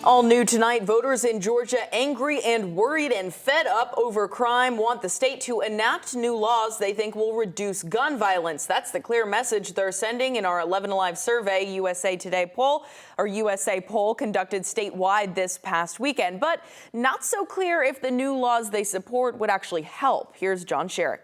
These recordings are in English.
All new tonight, voters in Georgia angry and worried and fed up over crime want the state to enact new laws they think will reduce gun violence. That's the clear message they're sending in our 11Alive survey. USA poll conducted statewide this past weekend, but not so clear if the new laws they support would actually help. Here's John Sherrick.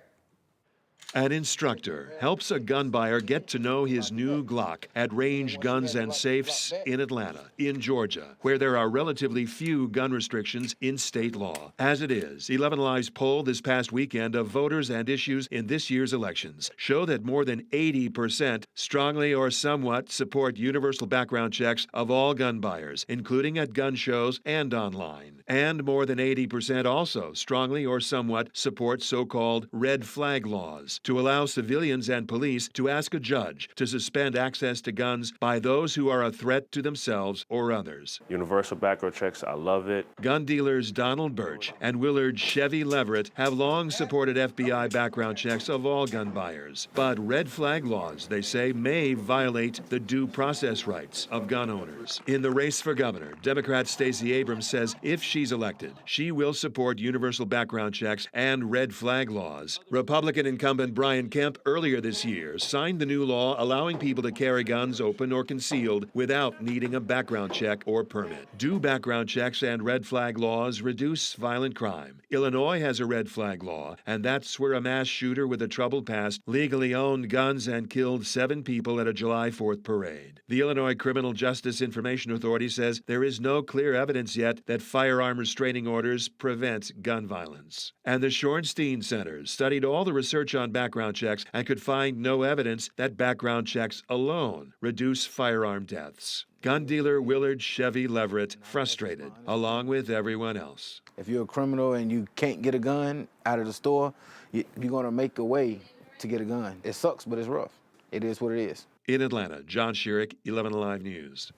An instructor helps a gun buyer get to know his new Glock at Range Guns and Safes in Atlanta, in Georgia, where there are relatively few gun restrictions in state law. As it is, 11Alive's poll this past weekend of voters and issues in this year's elections show that more than 80% strongly or somewhat support universal background checks of all gun buyers, including at gun shows and online. And more than 80% also strongly or somewhat support so-called red flag laws, to allow civilians and police to ask a judge to suspend access to guns by those who are a threat to themselves or others. Universal background checks, I love it. Gun dealers Donald Birch and Willard Chevy Leverett have long supported FBI background checks of all gun buyers. But red flag laws, they say, may violate the due process rights of gun owners. In the race for governor, Democrat Stacey Abrams says if she's elected, she will support universal background checks and red flag laws. Republican incumbent Brian Kemp earlier this year signed the new law allowing people to carry guns open or concealed without needing a background check or permit. Do background checks and red flag laws reduce violent crime? Illinois has a red flag law, and that's where a mass shooter with a troubled past legally owned guns and killed 7 people at a July 4th parade. The Illinois Criminal Justice Information Authority says there is no clear evidence yet that firearm restraining orders prevent gun violence. And the Shorenstein Center studied all the research on background checks and could find no evidence that background checks alone reduce firearm deaths. Gun dealer Willard Chevy Leverett frustrated, along with everyone else. If you're a criminal and you can't get a gun out of the store, you're going to make a way to get a gun. It sucks, but it's rough. It is what it is. In Atlanta, John Sherrick, 11Alive News.